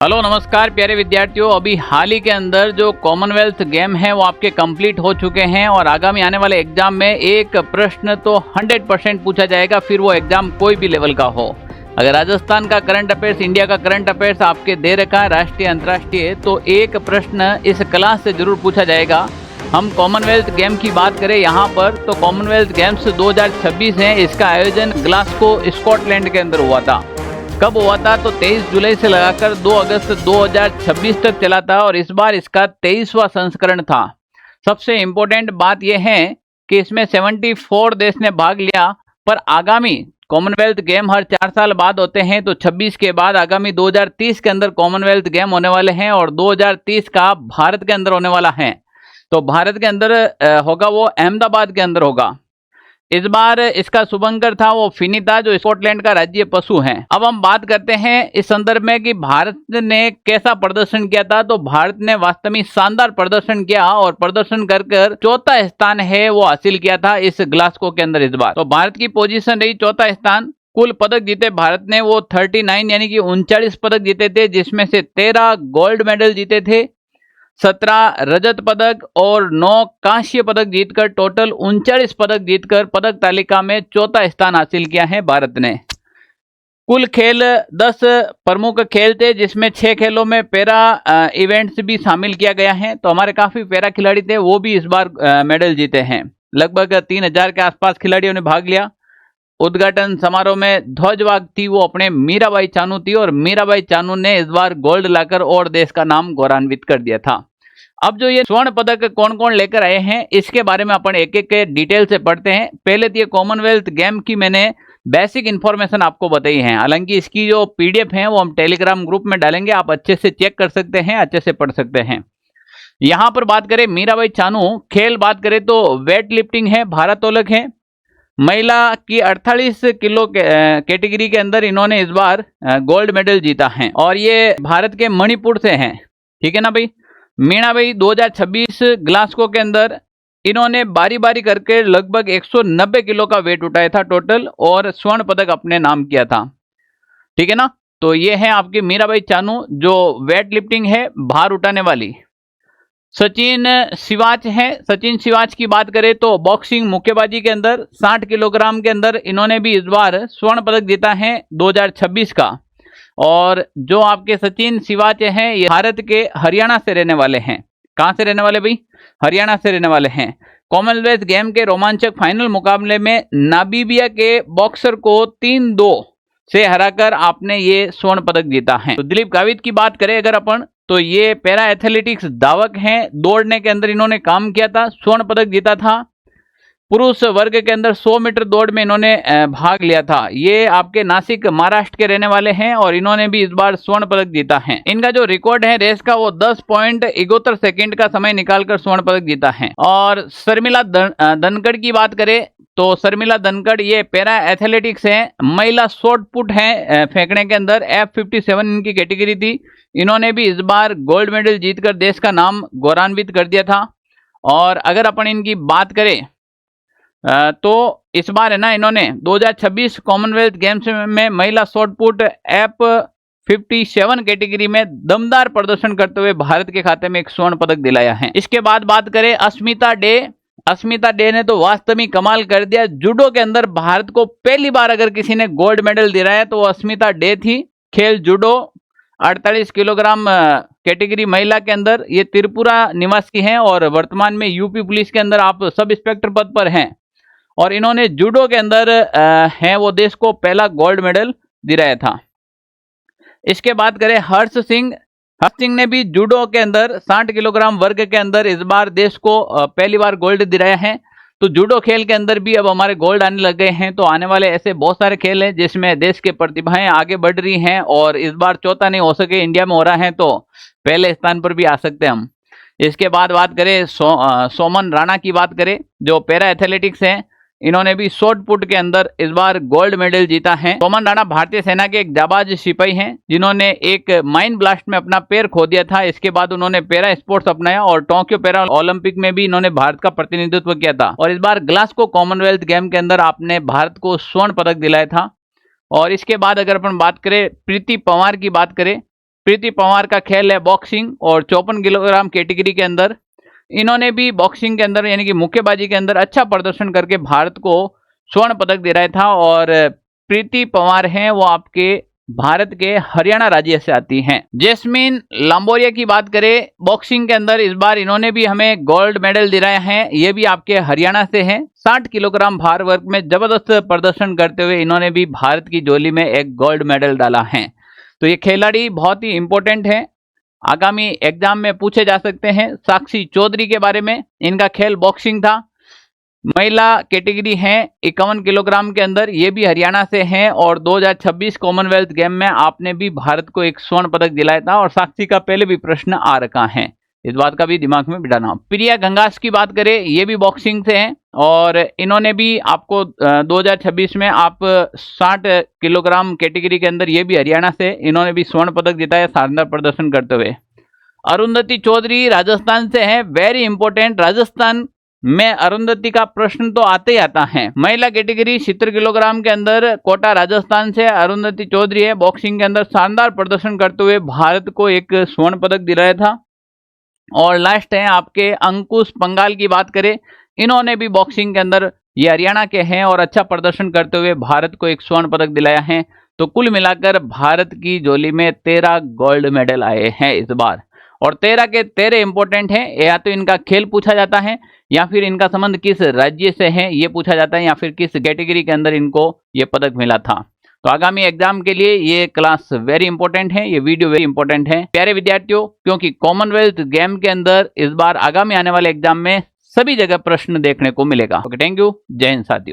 Hello नमस्कार प्यारे विद्यार्थियों। अभी हाल ही के अंदर जो कॉमनवेल्थ गेम है वो आपके कंप्लीट हो चुके हैं और आगामी आने वाले एग्जाम में एक प्रश्न तो 100% पूछा जाएगा, फिर वो एग्जाम कोई भी लेवल का हो। अगर राजस्थान का करंट अफेयर्स, इंडिया का करंट अफेयर्स आपके दे रखा है राष्ट्रीय अंतर्राष्ट्रीय, तो एक प्रश्न इस क्लास से जरूर पूछा जाएगा। हम कॉमनवेल्थ गेम की बात करें यहाँ पर, तो कॉमनवेल्थ गेम्स 2026 है। इसका आयोजन ग्लासगो स्कॉटलैंड के अंदर हुआ था। कब हुआ था? तो 23 जुलाई से लगाकर 2 अगस्त 2026 तक चला था और इस बार इसका 23वां संस्करण था। सबसे इम्पोर्टेंट बात यह है कि इसमें 74 देश ने भाग लिया, पर आगामी कॉमनवेल्थ गेम हर 4 साल बाद होते हैं, तो 26 के बाद आगामी 2030 के अंदर कॉमनवेल्थ गेम होने वाले हैं और 2030 का भारत के अंदर होने वाला है। तो भारत के अंदर होगा, वो अहमदाबाद के अंदर होगा। इस बार इसका शुभंकर था वो फिनी था, जो स्कॉटलैंड का राज्य पशु है। अब हम बात करते हैं इस संदर्भ में कि भारत ने कैसा प्रदर्शन किया था। तो भारत ने वास्तव में शानदार प्रदर्शन किया और प्रदर्शन कर चौथा स्थान है वो हासिल किया था इस ग्लासगो के अंदर। इस बार तो भारत की पोजीशन रही चौथा स्थान। कुल पदक जीते भारत ने वो 39 यानी कि 39 पदक जीते थे, जिसमें से 13 गोल्ड मेडल जीते थे, 17 रजत पदक और 9 कांस्य पदक जीतकर टोटल 39 पदक जीतकर पदक तालिका में चौथा स्थान हासिल किया है भारत ने। कुल खेल 10 प्रमुख खेल थे, जिसमें 6 खेलों में पैरा इवेंट्स भी शामिल किया गया है। तो हमारे काफी पैरा खिलाड़ी थे, वो भी इस बार मेडल जीते हैं। लगभग 3000 के आसपास खिलाड़ियों ने भाग लिया। उद्घाटन समारोह में ध्वजवाहक थी वो अपने मीराबाई चानू थी और मीराबाई चानू ने इस बार गोल्ड लाकर और देश का नाम गौरवान्वित कर दिया था। अब जो ये स्वर्ण पदक कौन कौन लेकर आए हैं, इसके बारे में अपन एक एक डिटेल से पढ़ते हैं। पहले तो ये कॉमनवेल्थ गेम की मैंने बेसिक इंफॉर्मेशन आपको बताई है। हालांकि इसकी जो पीडीएफ है वो हम टेलीग्राम ग्रुप में डालेंगे, आप अच्छे से चेक कर सकते हैं, अच्छे से पढ़ सकते हैं। यहां पर बात करें मीराबाई चानू, खेल बात करें तो वेट लिफ्टिंग है, भारोत्तोलक है। महिला की 48 किलो कैटेगरी के अंदर इन्होंने इस बार गोल्ड मेडल जीता है और ये भारत के मणिपुर से हैं। ठीक है ना भाई। मीणाबाई 2026 ग्लासगो के अंदर इन्होंने बारी बारी करके लगभग 190 किलो का वेट उठाया था टोटल और स्वर्ण पदक अपने नाम किया था। ठीक है ना। तो ये है आपकी मीराबाई चानू, जो वेट लिफ्टिंग है, भार उठाने वाली। सचिन सिवाच है। सचिन सिवाच की बात करें तो बॉक्सिंग मुक्केबाजी के अंदर 60 किलोग्राम के अंदर इन्होंने भी इस बार स्वर्ण पदक जीता है 2026 का। और जो आपके सचिन सिवाच हैं, ये भारत के हरियाणा से रहने वाले हैं। कहां से रहने वाले भाई? हरियाणा से रहने वाले हैं। कॉमनवेल्थ गेम के रोमांचक फाइनल मुकाबले में नामीबिया के बॉक्सर को 3-2 से हराकर आपने ये स्वर्ण पदक जीता है। तो दिलीप गावित की बात करें अगर अपन, तो ये पैरा एथलेटिक्स धावक हैं, दौड़ने के अंदर इन्होंने काम किया था, स्वर्ण पदक जीता था। पुरुष वर्ग के अंदर 100 मीटर दौड़ में इन्होंने भाग लिया था। ये आपके नासिक महाराष्ट्र के रहने वाले हैं और इन्होंने भी इस बार स्वर्ण पदक जीता है। इनका जो रिकॉर्ड है रेस का वो 10.71 सेकंड का समय निकालकर स्वर्ण पदक जीता है। और शर्मिला धनखड़ की बात करें तो शर्मिला धनखड़ ये पैरा एथलेटिक्स है, महिला शॉर्ट पुट है फेंकने के अंदर, F57 इनकी कैटेगरी थी। इन्होंने भी इस बार गोल्ड मेडल जीतकर देश का नाम गौरवान्वित कर दिया था। और अगर अपन इनकी बात करें तो इस बार है ना, इन्होंने 2026 कॉमनवेल्थ गेम्स में महिला शॉर्ट पुट F57 कैटेगरी में दमदार प्रदर्शन करते हुए भारत के खाते में एक स्वर्ण पदक दिलाया है। इसके बाद बात करें अस्मिता डे। अस्मिता डे ने तो वास्तव में कमाल कर दिया। जूडो के अंदर भारत को पहली बार अगर किसी ने गोल्ड मेडल दिलाया तो वो अस्मिता डे थी। खेल जूडो, 48 किलोग्राम कैटेगरी महिला के अंदर, ये त्रिपुरा निवासी हैं और वर्तमान में यूपी पुलिस के अंदर आप सब इंस्पेक्टर पद पर हैं। और इन्होंने जूडो के अंदर है वो देश को पहला गोल्ड मेडल दिलाया था। इसके बाद करें हर्ष सिंह। हर्ष सिंह ने भी जूडो के अंदर 60 किलोग्राम वर्ग के अंदर इस बार देश को पहली बार गोल्ड दिलाया है। तो जूडो खेल के अंदर भी अब हमारे गोल्ड आने लग गए हैं। तो आने वाले ऐसे बहुत सारे खेल हैं जिसमें देश के प्रतिभाएं आगे बढ़ रही हैं और इस बार चौथा नहीं हो सके इंडिया में हो रहा है तो पहले स्थान पर भी आ सकते हैं हम। इसके बाद बात करें सोमन राणा की बात करें, जो पैरा एथलेटिक्स हैं, इन्होंने भी शॉर्ट पुट के अंदर इस बार गोल्ड मेडल जीता है। सोमन राणा भारतीय सेना के एक जाबाज सिपाही हैं जिन्होंने एक माइन ब्लास्ट में अपना पैर खो दिया था। इसके बाद उन्होंने पैरा स्पोर्ट्स अपनाया और टोक्यो पैरा ओलंपिक में भी इन्होंने भारत का प्रतिनिधित्व किया था। और इस बार ग्लासगो कॉमनवेल्थ गेम के अंदर आपने भारत को स्वर्ण पदक दिलाया था। और इसके बाद अगर अपन बात करें प्रीति पंवार की बात करें, प्रीति पंवार का खेल है बॉक्सिंग और 54 किलोग्राम कैटेगरी के अंदर इन्होंने भी बॉक्सिंग के अंदर यानी कि मुक्केबाजी के अंदर अच्छा प्रदर्शन करके भारत को स्वर्ण पदक दिलाया था। और प्रीति पंवार हैं वो आपके भारत के हरियाणा राज्य से आती हैं। जैस्मिन लांबोरिया की बात करें बॉक्सिंग के अंदर इस बार इन्होंने भी हमें गोल्ड मेडल दिलाया है, ये भी आपके हरियाणा से हैं। 60 किलोग्राम भार वर्ग में जबरदस्त प्रदर्शन करते हुए इन्होंने भी भारत की झोली में एक गोल्ड मेडल डाला है। तो ये खिलाड़ी बहुत ही इंपॉर्टेंट है, आगामी एग्जाम में पूछे जा सकते हैं। साक्षी चौधरी के बारे में, इनका खेल बॉक्सिंग था, महिला कैटेगरी है 51 किलोग्राम के अंदर, ये भी हरियाणा से हैं और 2026 कॉमनवेल्थ गेम में आपने भी भारत को एक स्वर्ण पदक दिलाया था। और साक्षी का पहले भी प्रश्न आ रखा है, इस बात का भी दिमाग में बिठाना। प्रिया गंगास की बात करें, ये भी बॉक्सिंग से हैं और इन्होंने भी आपको 2026 में आप 60 किलोग्राम कैटेगरी के अंदर, ये भी हरियाणा से, इन्होंने भी स्वर्ण पदक जिताया शानदार प्रदर्शन करते हुए। अरुंधति चौधरी राजस्थान से हैं, वेरी इंपॉर्टेंट, राजस्थान में अरुंधति का प्रश्न तो आते ही आता है। महिला कैटेगरी 70 किलोग्राम के अंदर कोटा राजस्थान से अरुंधति चौधरी है, बॉक्सिंग के अंदर शानदार प्रदर्शन करते हुए भारत को एक स्वर्ण पदक दिलाया था। और लास्ट है आपके अंकुश पंगाल की बात करें, इन्होंने भी बॉक्सिंग के अंदर, ये हरियाणा के हैं और अच्छा प्रदर्शन करते हुए भारत को एक स्वर्ण पदक दिलाया है। तो कुल मिलाकर भारत की झोली में 13 गोल्ड मेडल आए हैं इस बार और 13 के 13 इंपॉर्टेंट हैं। या तो इनका खेल पूछा जाता है या फिर इनका संबंध किस राज्य से है ये पूछा जाता है या फिर किस कैटेगरी के अंदर इनको ये पदक मिला था। तो आगामी एग्जाम के लिए ये क्लास वेरी इंपॉर्टेंट है, ये वीडियो वेरी इंपॉर्टेंट है प्यारे विद्यार्थियों, क्योंकि कॉमनवेल्थ गेम के अंदर इस बार आगामी आने वाले एग्जाम में सभी जगह प्रश्न देखने को मिलेगा। ओके, थैंक यू, जय हिंद साथियों।